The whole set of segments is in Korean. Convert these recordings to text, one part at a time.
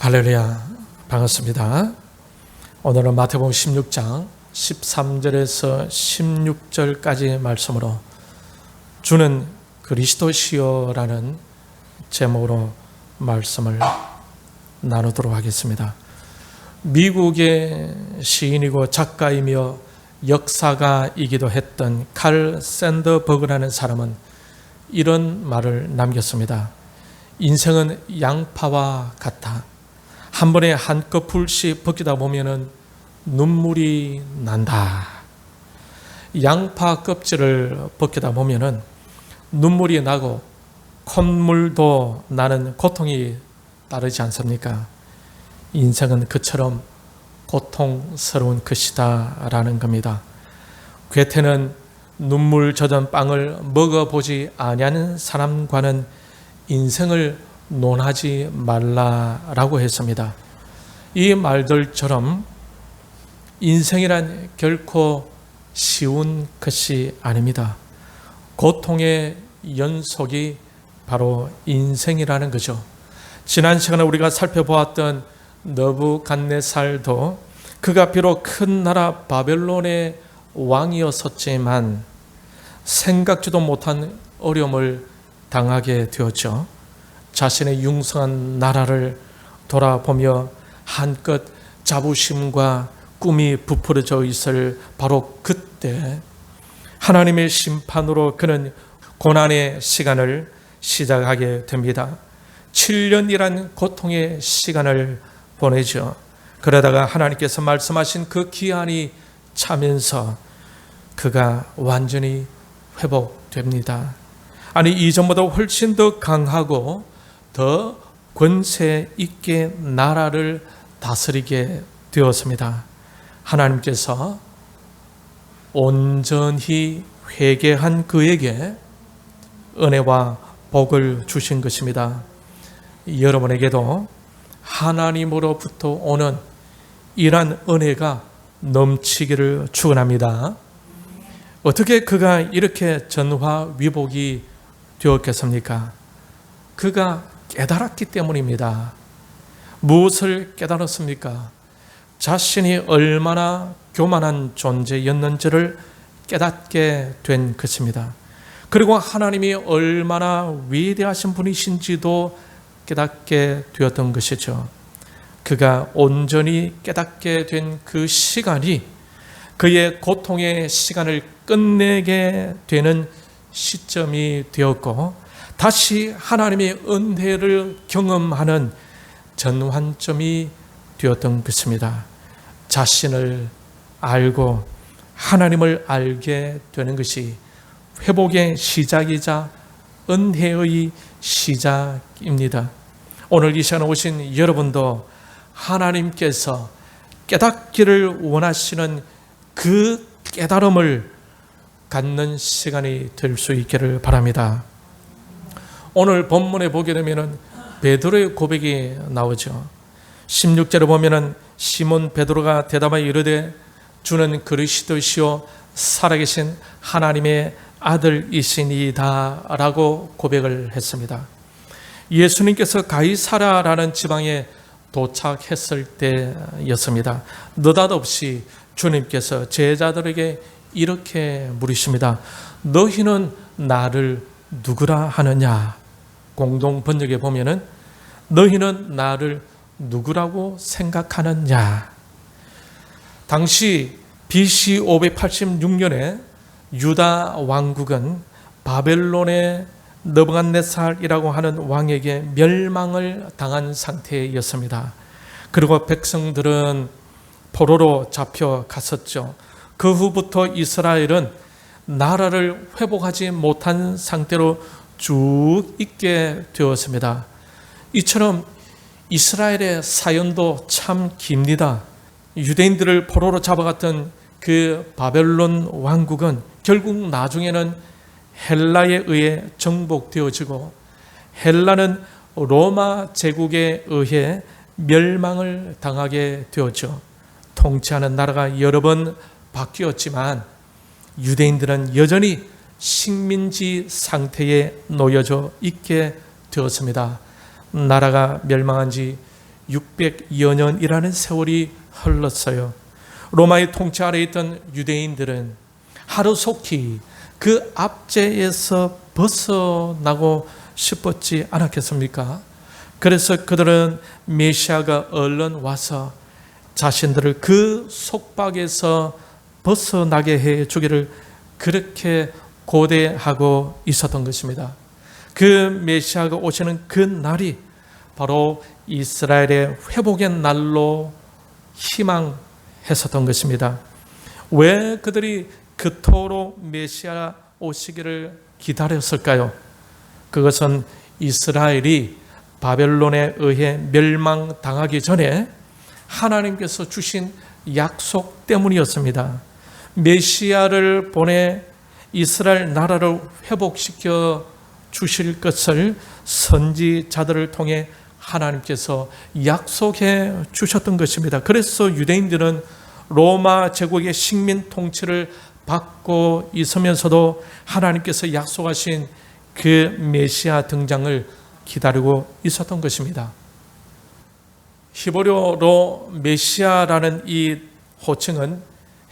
할렐루야, 반갑습니다. 오늘은 마태복음 16장 13절에서 16절까지 말씀으로 주는 그리스도시요라는 제목으로 말씀을 나누도록 하겠습니다. 미국의 시인이고 작가이며 역사가이기도 했던 칼 샌더버그라는 사람은 이런 말을 남겼습니다. 인생은 양파와 같아. 한 번에 한꺼풀씩 벗기다 보면은 눈물이 난다. 양파 껍질을 벗기다 보면은 눈물이 나고 콧물도 나는 고통이 따르지 않습니까? 인생은 그처럼 고통스러운 것이다 라는 겁니다. 괴테는 눈물 젖은 빵을 먹어보지 아니하는 사람과는 인생을 논하지 말라라고 했습니다. 이 말들처럼 인생이란 결코 쉬운 것이 아닙니다. 고통의 연속이 바로 인생이라는 거죠. 지난 시간에 우리가 살펴보았던 느부갓네살도 그가 비록 큰 나라 바벨론의 왕이었었지만 생각지도 못한 어려움을 당하게 되었죠. 자신의 융성한 나라를 돌아보며 한껏 자부심과 꿈이 부풀어져 있을 바로 그때 하나님의 심판으로 그는 고난의 시간을 시작하게 됩니다. 7년이란 고통의 시간을 보내죠. 그러다가 하나님께서 말씀하신 그 기한이 차면서 그가 완전히 회복됩니다. 아니, 이전보다 훨씬 더 강하고 더 권세 있게 나라를 다스리게 되었습니다. 하나님께서 온전히 회개한 그에게 은혜와 복을 주신 것입니다. 여러분에게도 하나님으로부터 오는 이러한 은혜가 넘치기를 축원합니다. 어떻게 그가 이렇게 전화위복이 되었겠습니까? 그가 깨달았기 때문입니다. 무엇을 깨달았습니까? 자신이 얼마나 교만한 존재였는지를 깨닫게 된 것입니다. 그리고 하나님이 얼마나 위대하신 분이신지도 깨닫게 되었던 것이죠. 그가 온전히 깨닫게 된 그 시간이 그의 고통의 시간을 끝내게 되는 시점이 되었고, 다시 하나님의 은혜를 경험하는 전환점이 되었던 것입니다. 자신을 알고 하나님을 알게 되는 것이 회복의 시작이자 은혜의 시작입니다. 오늘 이 시간에 오신 여러분도 하나님께서 깨닫기를 원하시는 그 깨달음을 갖는 시간이 될 수 있기를 바랍니다. 오늘 본문에 보게 되면 베드로의 고백이 나오죠. 16절에 보면 시몬 베드로가 대답하여 이르되 주는 그리스도시요 살아계신 하나님의 아들이시니이다 라고 고백을 했습니다. 예수님께서 가이사라라는 지방에 도착했을 때였습니다. 느닷없이 주님께서 제자들에게 이렇게 물으십니다. 너희는 나를 누구라 하느냐? 공동 번역에 보면은 너희는 나를 누구라고 생각하느냐? 당시 BC 586년에 유다 왕국은 바벨론의 느부갓네살이라고 하는 왕에게 멸망을 당한 상태였습니다. 그리고 백성들은 포로로 잡혀갔었죠. 그 후부터 이스라엘은 나라를 회복하지 못한 상태로 쭉 있게 되었습니다. 이처럼 이스라엘의 사연도 참 깁니다. 유대인들을 포로로 잡아갔던 그 바벨론 왕국은 결국 나중에는 헬라에 의해 정복되어지고 헬라는 로마 제국에 의해 멸망을 당하게 되었죠. 통치하는 나라가 여러 번 바뀌었지만 유대인들은 여전히 식민지 상태에 놓여져 있게 되었습니다. 나라가 멸망한 지 600여 년이라는 세월이 흘렀어요. 로마의 통치 아래에 있던 유대인들은 하루속히 그 압제에서 벗어나고 싶었지 않았겠습니까? 그래서 그들은 메시아가 얼른 와서 자신들을 그 속박에서 벗어나게 해 주기를 그렇게 고대하고 있었던 것입니다. 그 메시아가 오시는 그 날이 바로 이스라엘의 회복의 날로 희망했었던 것입니다. 왜 그들이 그토록 메시아 오시기를 기다렸을까요? 그것은 이스라엘이 바벨론에 의해 멸망당하기 전에 하나님께서 주신 약속 때문이었습니다. 메시아를 보내 이스라엘 나라를 회복시켜 주실 것을 선지자들을 통해 하나님께서 약속해 주셨던 것입니다. 그래서 유대인들은 로마 제국의 식민 통치를 받고 있으면서도 하나님께서 약속하신 그 메시아 등장을 기다리고 있었던 것입니다. 히브리어로 메시아라는 이 호칭은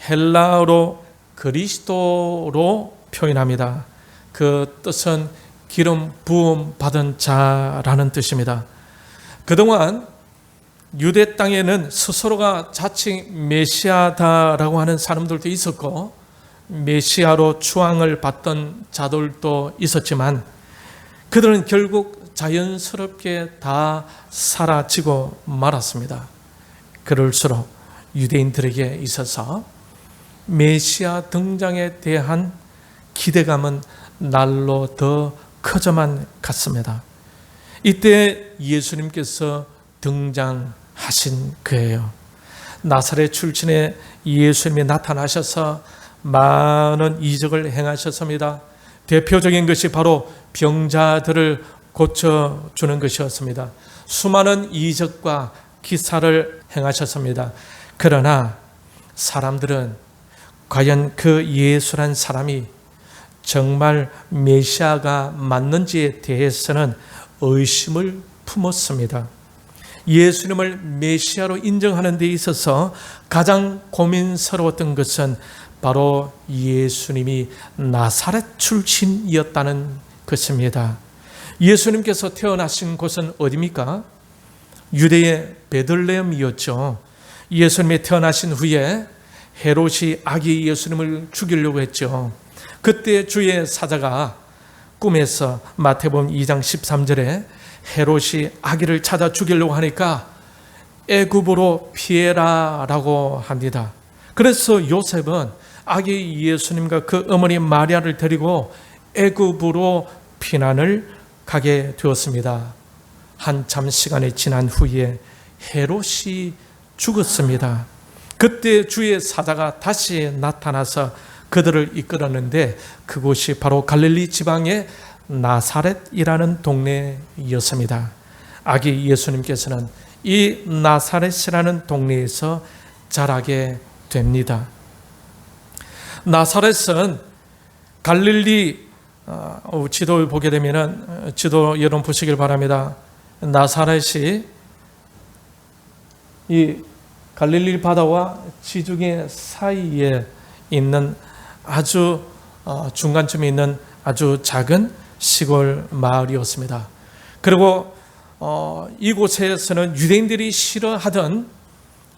헬라어로 그리스도로 표현합니다. 그 뜻은 기름 부음 받은 자라는 뜻입니다. 그동안 유대 땅에는 스스로가 자칭 메시아다라고 하는 사람들도 있었고 메시아로 추앙을 받던 자들도 있었지만 그들은 결국 자연스럽게 다 사라지고 말았습니다. 그럴수록 유대인들에게 있어서 메시아 등장에 대한 기대감은 날로 더 커져만 갔습니다. 이때 예수님께서 등장하신 거예요. 나사렛 출신의 예수님이 나타나셔서 많은 이적을 행하셨습니다. 대표적인 것이 바로 병자들을 고쳐주는 것이었습니다. 수많은 이적과 기사를 행하셨습니다. 그러나 사람들은 과연 그 예수란 사람이 정말 메시아가 맞는지에 대해서는 의심을 품었습니다. 예수님을 메시아로 인정하는 데 있어서 가장 고민스러웠던 것은 바로 예수님이 나사렛 출신이었다는 것입니다. 예수님께서 태어나신 곳은 어디입니까? 유대의 베들레헴이었죠. 예수님이 태어나신 후에 헤롯이 아기 예수님을 죽이려고 했죠. 그때 주의 사자가 꿈에서 마태복음 2장 13절에 헤롯이 아기를 찾아 죽이려고 하니까 애굽으로 피해라라고 합니다. 그래서 요셉은 아기 예수님과 그 어머니 마리아를 데리고 애굽으로 피난을 가게 되었습니다. 한참 시간이 지난 후에 헤롯이 죽었습니다. 그때 주의 사자가 다시 나타나서 그들을 이끌었는데 그곳이 바로 갈릴리 지방의 나사렛이라는 동네였습니다. 아기 예수님께서는 이 나사렛이라는 동네에서 자라게 됩니다. 나사렛은 갈릴리 지도를 보게 되면 지도 여러분 보시길 바랍니다. 나사렛이 이 갈릴리 바다와 지중해 사이에 있는 아주 중간쯤에 있는 아주 작은 시골 마을이었습니다. 그리고 이곳에서는 유대인들이 싫어하던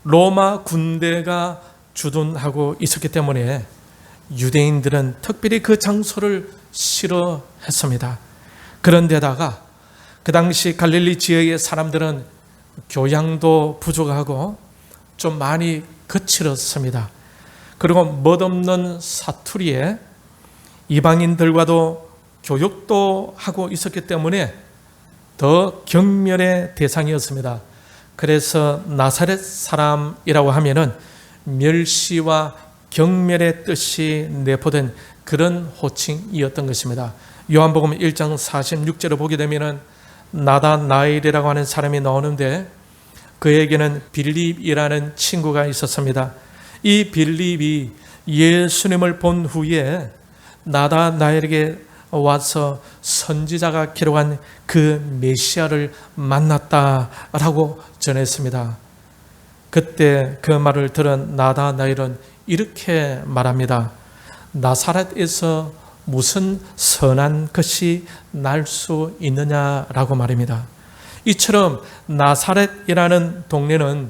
로마 군대가 주둔하고 있었기 때문에 유대인들은 특별히 그 장소를 싫어했습니다. 그런데다가 그 당시 갈릴리 지역의 사람들은 교양도 부족하고 좀 많이 거칠었습니다. 그리고 멋없는 사투리에 이방인들과도 교육도 하고 있었기 때문에 더 경멸의 대상이었습니다. 그래서 나사렛 사람이라고 하면은 멸시와 경멸의 뜻이 내포된 그런 호칭이었던 것입니다. 요한복음 1장 46절을 보게 되면은 나다나엘이라고 하는 사람이 나오는데 그에게는 빌립이라는 친구가 있었습니다. 이 빌립이 예수님을 본 후에 나다나엘에게 와서 선지자가 기록한 그 메시아를 만났다라고 전했습니다. 그때 그 말을 들은 나다나엘은 이렇게 말합니다. 나사렛에서 무슨 선한 것이 날 수 있느냐라고 말입니다. 이처럼 나사렛이라는 동네는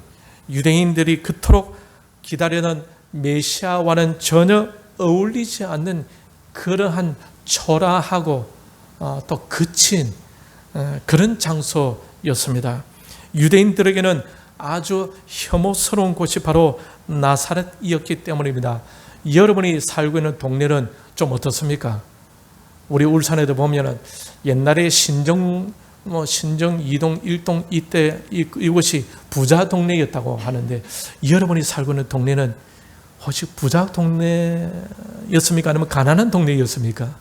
유대인들이 그토록 기다리는 메시아와는 전혀 어울리지 않는 그러한 초라하고 또 거친 그런 장소였습니다. 유대인들에게는 아주 혐오스러운 곳이 바로 나사렛이었기 때문입니다. 여러분이 살고 있는 동네는 좀 어떻습니까? 우리 울산에도 보면은 옛날에 신정 2동, 1동 이때 이곳이 부자 동네였다고 하는데 여러분이 살고 있는 동네는 혹시 부자 동네였습니까? 아니면 가난한 동네였습니까?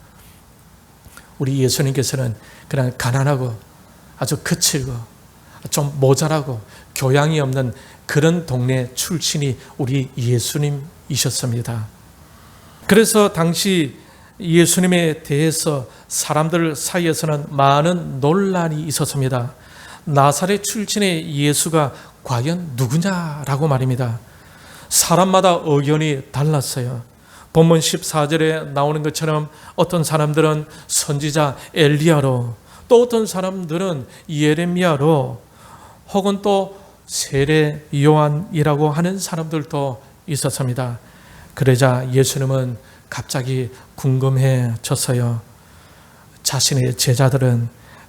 우리 예수님께서는 그냥 가난하고 아주 거칠고 좀 모자라고 교양이 없는 그런 동네 출신이 우리 예수님이셨습니다. 그래서 당시 예수님에 대해서 사람들 사이에서는 많은 논란이 있었습니다. 나사렛 출신의 예수가 과연 누구냐라고 말입니다. 사람마다 의견이 달랐어요. 본문 14절에 나오는 것처럼 어떤 사람들은 선지자 엘리야로, 또 어떤 사람들은 예레미야로, 혹은 또 세례 요한이라고 하는 사람들도 있었습니다. 그러자 예수님은 갑자기 궁금해졌어요. 자신의 제자들은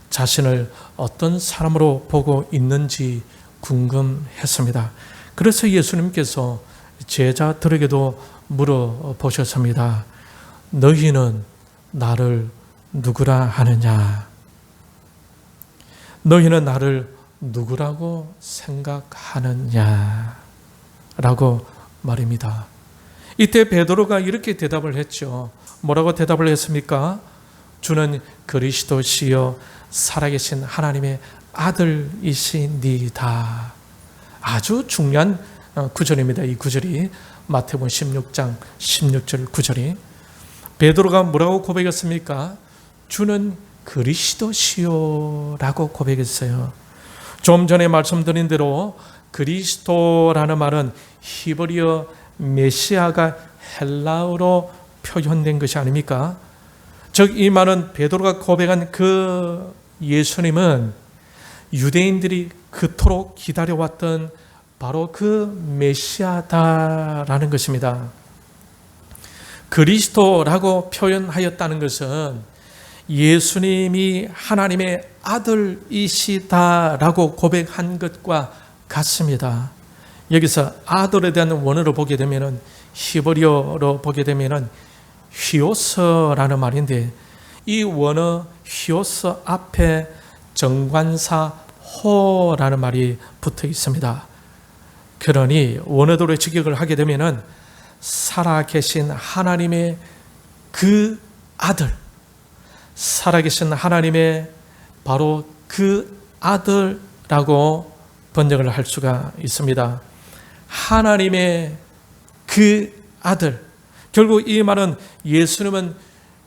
자신을 어떤 사람으로 보고 있는지 궁금했습니다. 그래서 예수님께서 제자들에게도 물어보셨습니다. 너희는 나를 누구라 하느냐? 너희는 나를 누구라고 생각하느냐? 라고 말입니다. 이때 베드로가 이렇게 대답을 했죠. 뭐라고 대답을 했습니까? 주는 그리스도시요 살아계신 하나님의 아들이시니다. 아주 중요한 구절입니다. 이 구절이 마태복음 16장 16절 구절이 베드로가 뭐라고 고백했습니까? 주는 그리스도시요 라고 고백했어요. 좀 전에 말씀드린 대로 그리스도라는 말은 히브리어 메시아가 헬라어로 표현된 것이 아닙니까? 즉 이 말은 베드로가 고백한 그 예수님은 유대인들이 그토록 기다려왔던 바로 그 메시아다라는 것입니다. 그리스도라고 표현하였다는 것은 예수님이 하나님의 아들이시다라고 고백한 것과 같습니다. 여기서 아들에 대한 원어로 보게 되면은 히브리어로 보게 되면은 휘오스라는 말인데 이 원어 휘오스 앞에 정관사 호라는 말이 붙어 있습니다. 그러니 원어대로 직역을 하게 되면은 살아계신 하나님의 그 아들, 살아계신 하나님의 바로 그 아들라고 번역을 할 수가 있습니다. 하나님의 그 아들. 결국 이 말은 예수님은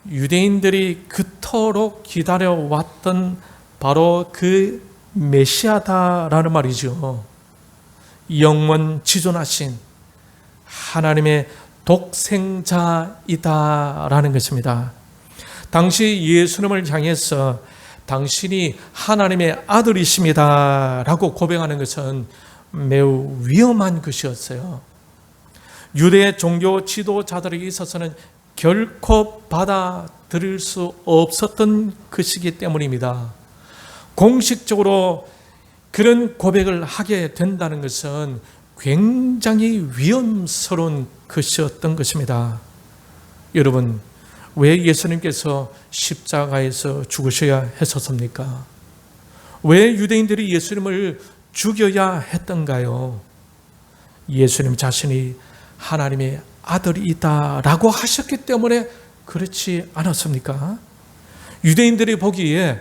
유대인들이 그토록 기다려왔던 바로 그 메시아다라는 말이죠. 영원 지존하신 하나님의 독생자이다라는 것입니다. 당시 예수님을 향해서 당신이 하나님의 아들이십니다라고 고백하는 것은 매우 위험한 것이었어요. 유대 종교 지도자들에게 있어서는 결코 받아들일 수 없었던 것이기 때문입니다. 공식적으로 그런 고백을 하게 된다는 것은 굉장히 위험스러운 것이었던 것입니다. 여러분, 왜 예수님께서 십자가에서 죽으셔야 했었습니까? 왜 유대인들이 예수님을 죽여야 했던가요? 예수님 자신이 하나님의 아들이다라고 하셨기 때문에 그렇지 않았습니까? 유대인들이 보기에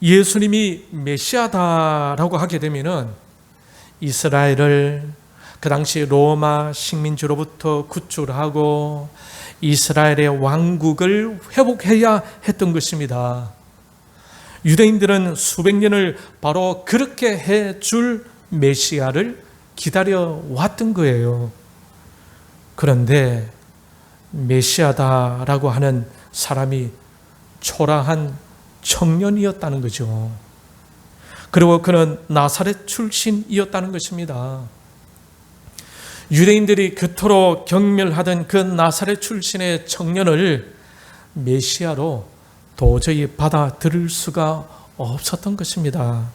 예수님이 메시아다라고 하게 되면은 이스라엘을 그 당시 로마 식민지로부터 구출하고 이스라엘의 왕국을 회복해야 했던 것입니다. 유대인들은 수백 년을 바로 그렇게 해줄 메시아를 기다려 왔던 거예요. 그런데 메시아다라고 하는 사람이 초라한 청년이었다는 거죠. 그리고 그는 나사렛 출신이었다는 것입니다. 유대인들이 그토록 경멸하던 그 나사렛 출신의 청년을 메시아로 도저히 받아들일 수가 없었던 것입니다.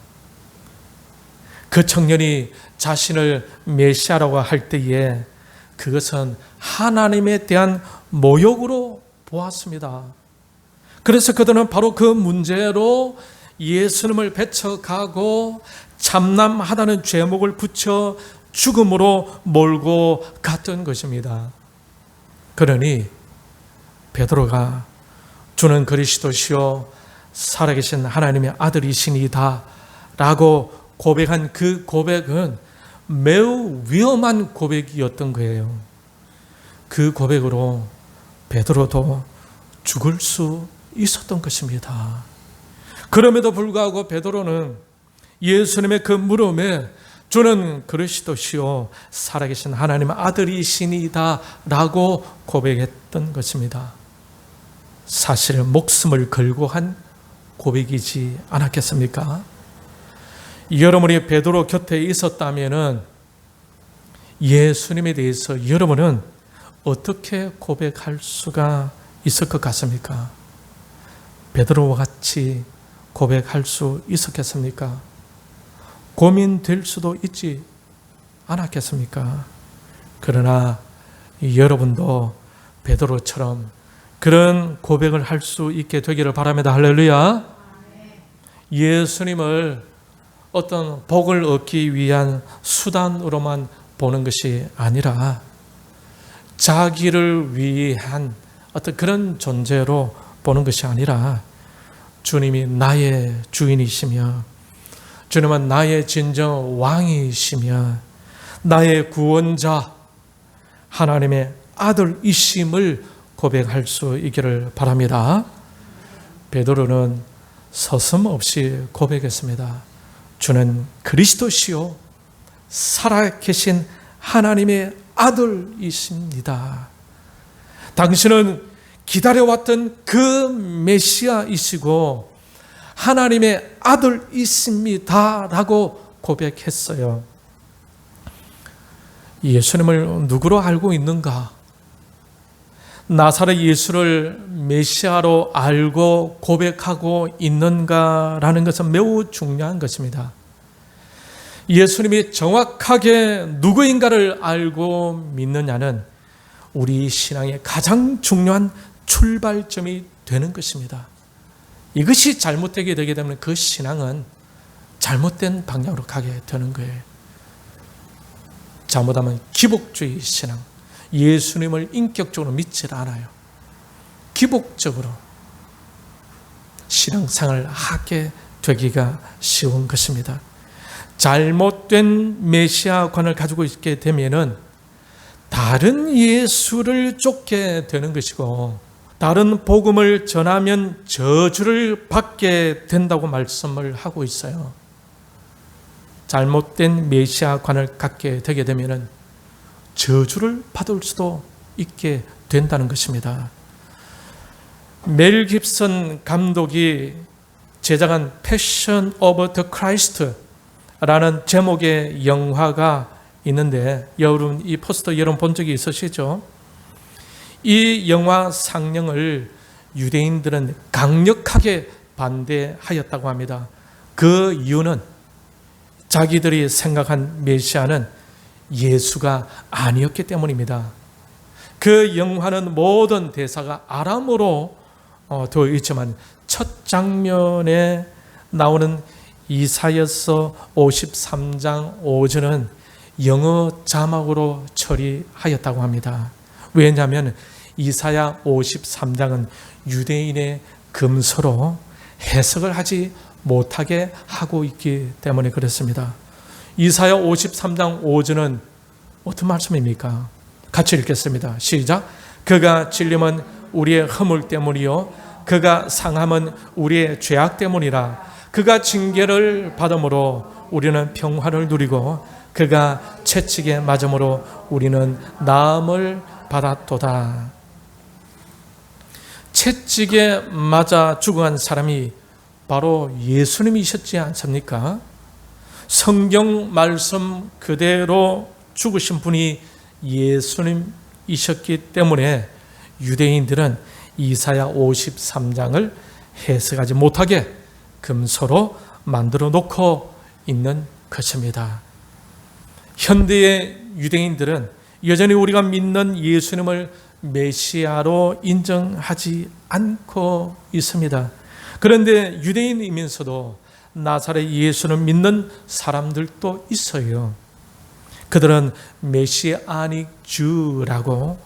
그 청년이 자신을 메시아라고 할 때에 그것은 하나님에 대한 모욕으로 보았습니다. 그래서 그들은 바로 그 문제로 예수님을 배척하고 참남하다는 죄목을 붙여 죽음으로 몰고 갔던 것입니다. 그러니 베드로가 주는 그리스도시요 살아계신 하나님의 아들이시니다 라고 고백한 그 고백은 매우 위험한 고백이었던 거예요. 그 고백으로 베드로도 죽을 수 있었던 것입니다. 그럼에도 불구하고 베드로는 예수님의 그 물음에 주는 그리스도시요 살아계신 하나님의 아들이시니다 라고 고백했던 것입니다. 사실 목숨을 걸고 한 고백이지 않았겠습니까? 여러분이 베드로 곁에 있었다면 예수님에 대해서 여러분은 어떻게 고백할 수가 있을 것 같습니까? 베드로와 같이 고백할 수 있었겠습니까? 고민될 수도 있지 않았겠습니까? 그러나 여러분도 베드로처럼 그런 고백을 할 수 있게 되기를 바랍니다. 할렐루야. 예수님을 어떤 복을 얻기 위한 수단으로만 보는 것이 아니라 자기를 위한 어떤 그런 존재로 보는 것이 아니라 주님이 나의 주인이시며 주님은 나의 진정 왕이시며 나의 구원자 하나님의 아들이심을 고백할 수 있기를 바랍니다. 베드로는 서슴없이 고백했습니다. 주는 그리스도시요 살아계신 하나님의 아들이십니다. 당신은 기다려왔던 그 메시아이시고 하나님의 아들이십니다 라고 고백했어요. 예수님을 누구로 알고 있는가? 나사렛 예수를 메시아로 알고 고백하고 있는가라는 것은 매우 중요한 것입니다. 예수님이 정확하게 누구인가를 알고 믿느냐는 우리 신앙의 가장 중요한 출발점이 되는 것입니다. 이것이 잘못되게 되게 되면 그 신앙은 잘못된 방향으로 가게 되는 거예요. 잘못하면 기복주의 신앙, 예수님을 인격적으로 믿지 않아요. 기복적으로 신앙생활을 하게 되기가 쉬운 것입니다. 잘못된 메시아관을 가지고 있게 되면은 다른 예수를 쫓게 되는 것이고 다른 복음을 전하면 저주를 받게 된다고 말씀을 하고 있어요. 잘못된 메시아관을 갖게 되게 되면은 저주를 받을 수도 있게 된다는 것입니다. 멜 깁슨 감독이 제작한 패션 오브 더 크라이스트라는 제목의 영화가 있는데 여러분 이 포스터 여러분 본 적이 있으시죠? 이 영화 상영을 유대인들은 강력하게 반대하였다고 합니다. 그 이유는 자기들이 생각한 메시아는 예수가 아니었기 때문입니다. 그 영화는 모든 대사가 아람어로 되어 있지만 첫 장면에 나오는 이사야서 53장 5절은 영어 자막으로 처리하였다고 합니다. 왜냐하면 이사야 53장은 유대인의 금서로 해석을 하지 못하게 하고 있기 때문에 그렇습니다. 이사야 53장 5절은 어떤 말씀입니까? 같이 읽겠습니다. 시작. 그가 찔림은 우리의 허물 때문이요 그가 상함은 우리의 죄악 때문이라. 그가 징계를 받음으로 우리는 평화를 누리고 그가 채찍에 맞음으로 우리는 나음을 받았도다. 채찍에 맞아 죽어간 사람이 바로 예수님이셨지 않습니까? 성경 말씀 그대로 죽으신 분이 예수님이셨기 때문에 유대인들은 이사야 53장을 해석하지 못하게 금서로 만들어 놓고 있는 것입니다. 현대의 유대인들은 여전히 우리가 믿는 예수님을 메시아로 인정하지 않고 있습니다. 그런데 유대인이면서도 나사렛 예수를 믿는 사람들도 있어요. 그들은 메시아닉 주라고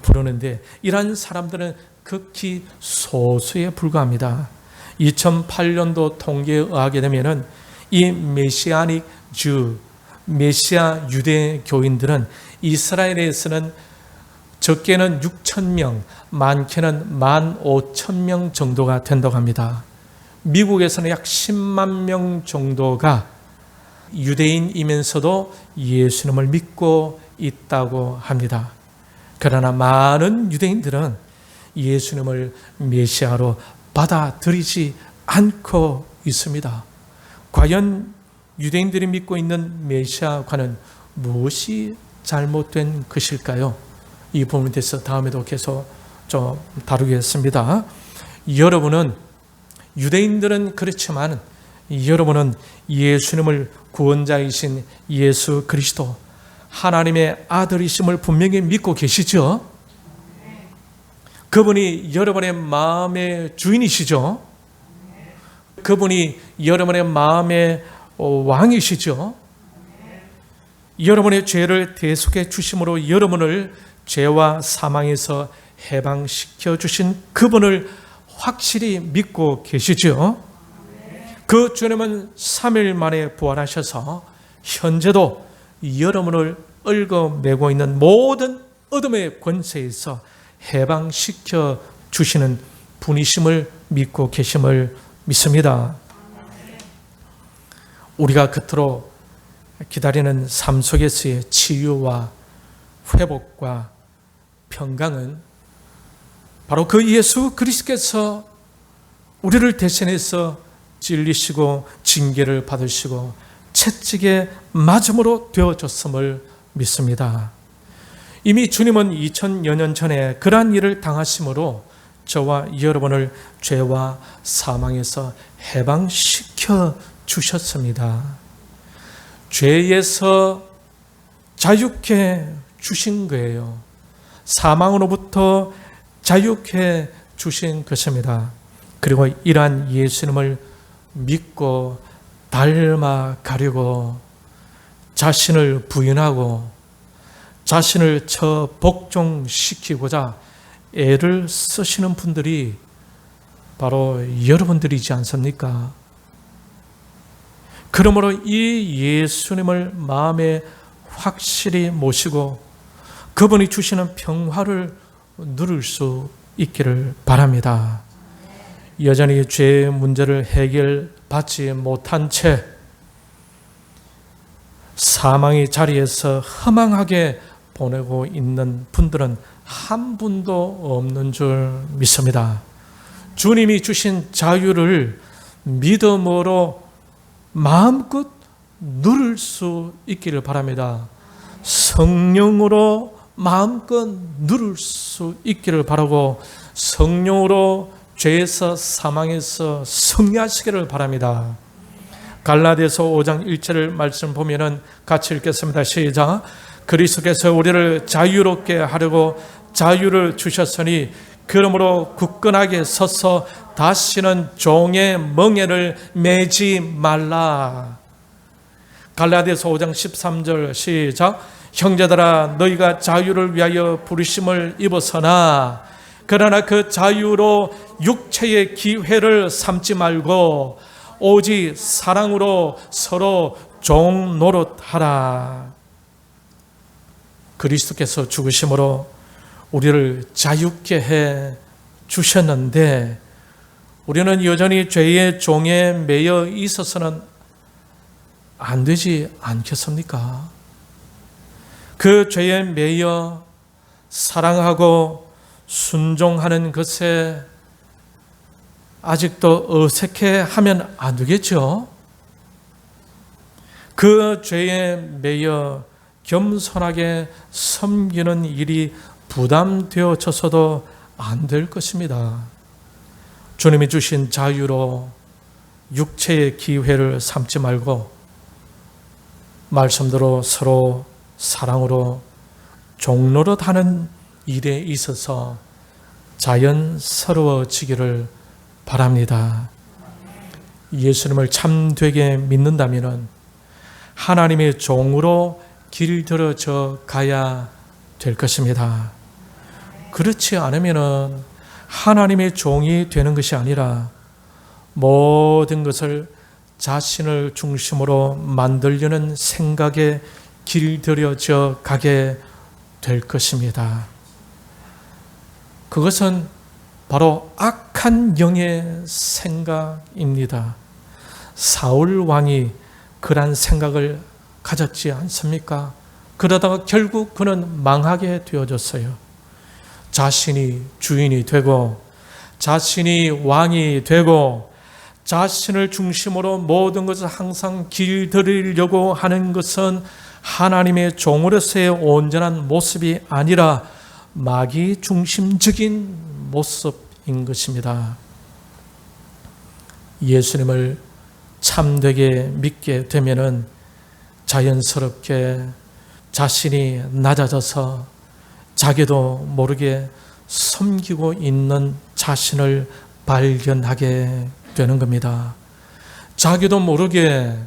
부르는데 이러한 사람들은 극히 소수에 불과합니다. 2008년도 통계에 의하게 되면 이 메시아닉 주, 메시아 유대 교인들은 이스라엘에서는 적게는 6,000명, 많게는 15,000명 정도가 된다고 합니다. 미국에서는 약 10만 명 정도가 유대인이면서도 예수님을 믿고 있다고 합니다. 그러나 많은 유대인들은 예수님을 메시아로 받아들이지 않고 있습니다. 과연 유대인들이 믿고 있는 메시아과는 무엇이 잘못된 것일까요? 이 부분에 대해서 다음에도 계속 좀 다루겠습니다. 여러분은 유대인들은 그렇지만 여러분은 예수님을 구원자이신 예수 그리스도 하나님의 아들이심을 분명히 믿고 계시죠? 그분이 여러분의 마음의 주인이시죠? 그분이 여러분의 마음의 왕이시죠? 여러분의 죄를 대속해 주심으로 여러분을 죄와 사망에서 해방시켜 주신 그분을 확실히 믿고 계시죠? 그 주님은 3일 만에 부활하셔서 현재도 여러분을 얽어매고 있는 모든 어둠의 권세에서 해방시켜 주시는 분이심을 믿고 계심을 믿습니다. 우리가 그토록 기다리는 삶 속에서의 치유와 회복과 평강은 바로 그 예수 그리스도께서 우리를 대신해서 찔리시고 징계를 받으시고 채찍에 맞음으로 되어졌음을 믿습니다. 이미 주님은 2000여 년 전에 그러한 일을 당하심으로 저와 여러분을 죄와 사망에서 해방시켜 주셨습니다. 죄에서 자유케 주신 거예요. 사망으로부터 자유케 주신 것입니다. 그리고 이러한 예수님을 믿고 닮아가려고 자신을 부인하고 자신을 복종시키고자 애를 쓰시는 분들이 바로 여러분들이지 않습니까? 그러므로 이 예수님을 마음에 확실히 모시고 그분이 주시는 평화를 누릴 수 있기를 바랍니다. 여전히 죄의 문제를 해결받지 못한 채 사망의 자리에서 허망하게 보내고 있는 분들은 한 분도 없는 줄 믿습니다. 주님이 주신 자유를 믿음으로 마음껏 누릴 수 있기를 바랍니다. 성령으로 마음껏 누릴 수 있기를 바라고 성령으로 죄에서 사망에서 승리하시기를 바랍니다. 갈라디아서 5장 1절을 말씀 보면은 같이 읽겠습니다. 시작. 그리스도께서 우리를 자유롭게 하려고 자유를 주셨으니 그러므로 굳건하게 서서 다시는 종의 멍에를 매지 말라. 갈라디아서 5장 13절 시작. 형제들아 너희가 자유를 위하여 부르심을 입었으나 그러나 그 자유로 육체의 기회를 삼지 말고 오직 사랑으로 서로 종 노릇하라. 그리스도께서 죽으심으로 우리를 자유케 해 주셨는데 우리는 여전히 죄의 종에 매여 있어서는 안 되지 않겠습니까? 그 죄에 매여 사랑하고 순종하는 것에 아직도 어색해 하면 안 되겠죠? 그 죄에 매여 겸손하게 섬기는 일이 부담되어져서도 안 될 것입니다. 주님이 주신 자유로 육체의 기회를 삼지 말고 말씀대로 서로 사랑으로 종로릇 하는 일에 있어서 자연스러워지기를 바랍니다. 예수님을 참되게 믿는다면 하나님의 종으로 길들여져 가야 될 것입니다. 그렇지 않으면 하나님의 종이 되는 것이 아니라 모든 것을 자신을 중심으로 만들려는 생각에 길들여져 가게 될 것입니다. 그것은 바로 악한 영의 생각입니다. 사울 왕이 그러한 생각을 가졌지 않습니까? 그러다가 결국 그는 망하게 되어졌어요. 자신이 주인이 되고 자신이 왕이 되고 자신을 중심으로 모든 것을 항상 길들이려고 하는 것은 하나님의 종으로서의 온전한 모습이 아니라 마귀 중심적인 모습인 것입니다. 예수님을 참되게 믿게 되면은 자연스럽게 자신이 낮아져서 자기도 모르게 섬기고 있는 자신을 발견하게 되는 겁니다. 자기도 모르게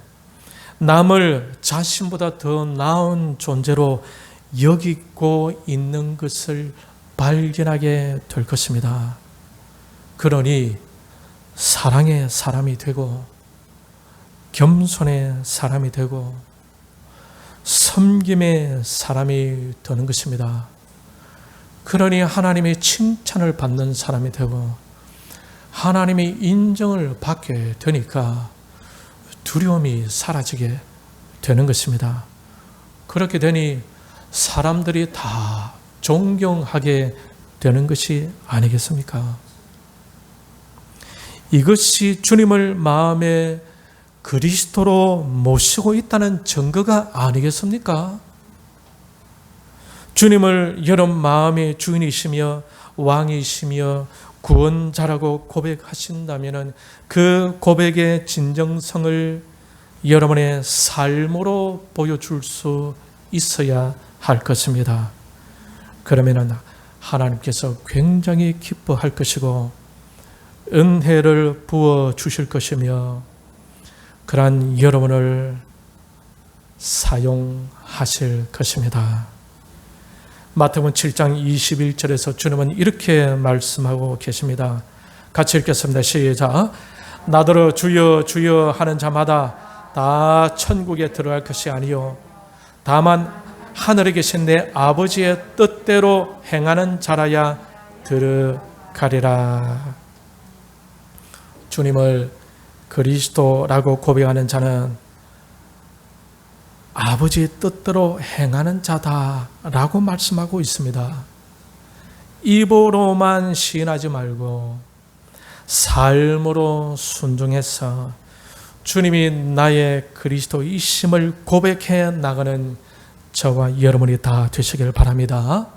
남을 자신보다 더 나은 존재로 여기고 있는 것을 발견하게 될 것입니다. 그러니 사랑의 사람이 되고 겸손의 사람이 되고 섬김의 사람이 되는 것입니다. 그러니 하나님의 칭찬을 받는 사람이 되고 하나님의 인정을 받게 되니까 두려움이 사라지게 되는 것입니다. 그렇게 되니 사람들이 다 존경하게 되는 것이 아니겠습니까? 이것이 주님을 마음에 그리스도로 모시고 있다는 증거가 아니겠습니까? 주님을 여러분 마음의 주인이시며 왕이시며 구원자라고 고백하신다면 그 고백의 진정성을 여러분의 삶으로 보여줄 수 있어야 할 것입니다. 그러면 하나님께서 굉장히 기뻐할 것이고 은혜를 부어 주실 것이며 그러한 여러분을 사용하실 것입니다. 마태복음 7장 21절에서 주님은 이렇게 말씀하고 계십니다. 같이 읽겠습니다. 시작. 나더러 주여 주여 하는 자마다 다 천국에 들어갈 것이 아니요 다만 하늘에 계신 내 아버지의 뜻대로 행하는 자라야 들어가리라. 주님을 그리스도라고 고백하는 자는 아버지의 뜻대로 행하는 자다라고 말씀하고 있습니다. 입으로만 시인하지 말고 삶으로 순종해서 주님이 나의 그리스도이심을 고백해 나가는 저와 여러분이 다 되시길 바랍니다.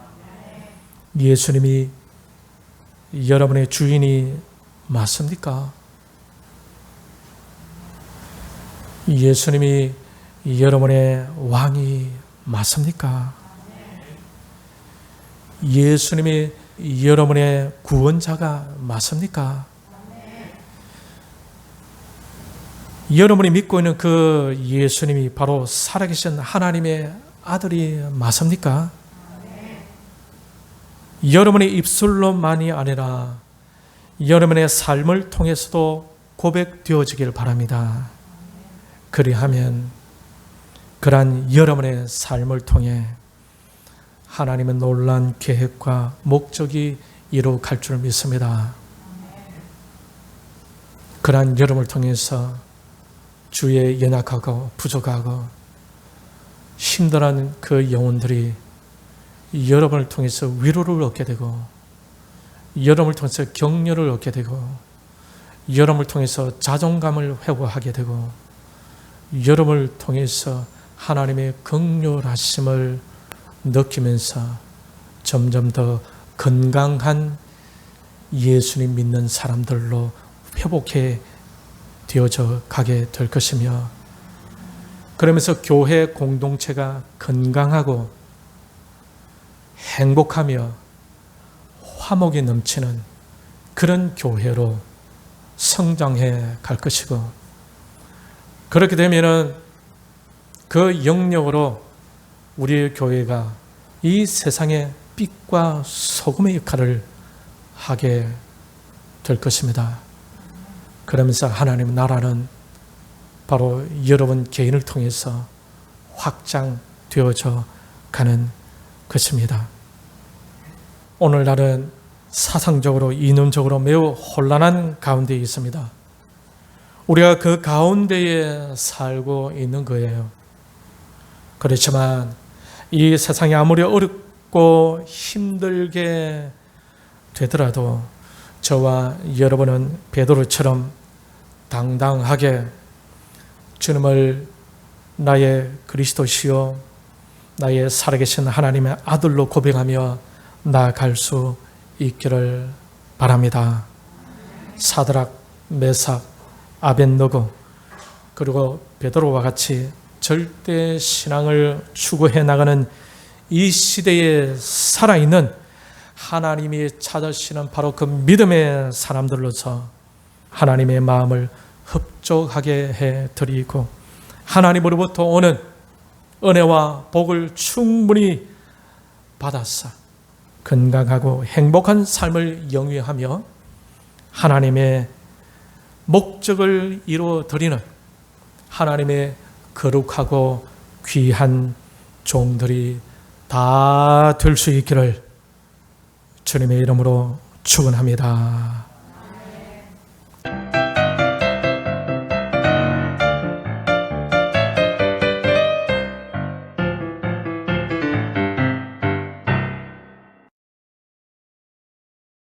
예수님이 여러분의 주인이 맞습니까? 예수님이 여러분의 왕이 맞습니까? 예수님이 여러분의 구원자가 맞습니까? 여러분이 믿고 있는 그 예수님이 바로 살아계신 하나님의 아들이 맞습니까? 여러분의 입술로만이 아니라 여러분의 삶을 통해서도 고백되어지길 바랍니다. 그리하면 그러한 여러분의 삶을 통해 하나님의 놀라운 계획과 목적이 이루어갈 줄 믿습니다. 그러한 여러분을 통해서 주의 연약하고 부족하고 힘들어하는 그 영혼들이 여러분을 통해서 위로를 얻게 되고, 여러분을 통해서 격려를 얻게 되고, 여러분을 통해서 자존감을 회복하게 되고, 여러분을 통해서 하나님의 긍휼하심을 느끼면서 점점 더 건강한 예수님 믿는 사람들로 회복해 되어져 가게 될 것이며, 그러면서 교회 공동체가 건강하고 행복하며 화목이 넘치는 그런 교회로 성장해 갈 것이고, 그렇게 되면은 그 영역으로 우리의 교회가 이 세상의 빛과 소금의 역할을 하게 될 것입니다. 그러면서 하나님의 나라는 바로 여러분 개인을 통해서 확장되어져 가는 것입니다. 오늘날은 사상적으로, 이론적으로 매우 혼란한 가운데 있습니다. 우리가 그 가운데에 살고 있는 거예요. 그렇지만 이 세상이 아무리 어렵고 힘들게 되더라도 저와 여러분은 베드로처럼 당당하게 주님을 나의 그리스도시요 나의 살아계신 하나님의 아들로 고백하며 나아갈 수 있기를 바랍니다. 사드락, 메삭, 아벳느고 그리고 베드로와 같이 절대 신앙을 추구해 나가는 이 시대에 살아있는 하나님이 찾으시는 바로 그 믿음의 사람들로서 하나님의 마음을 흡족하게 해드리고 하나님으로부터 오는 은혜와 복을 충분히 받아서 건강하고 행복한 삶을 영위하며 하나님의 목적을 이루어드리는 하나님의 거룩하고 귀한 종들이 다 될 수 있기를 주님의 이름으로 축원합니다.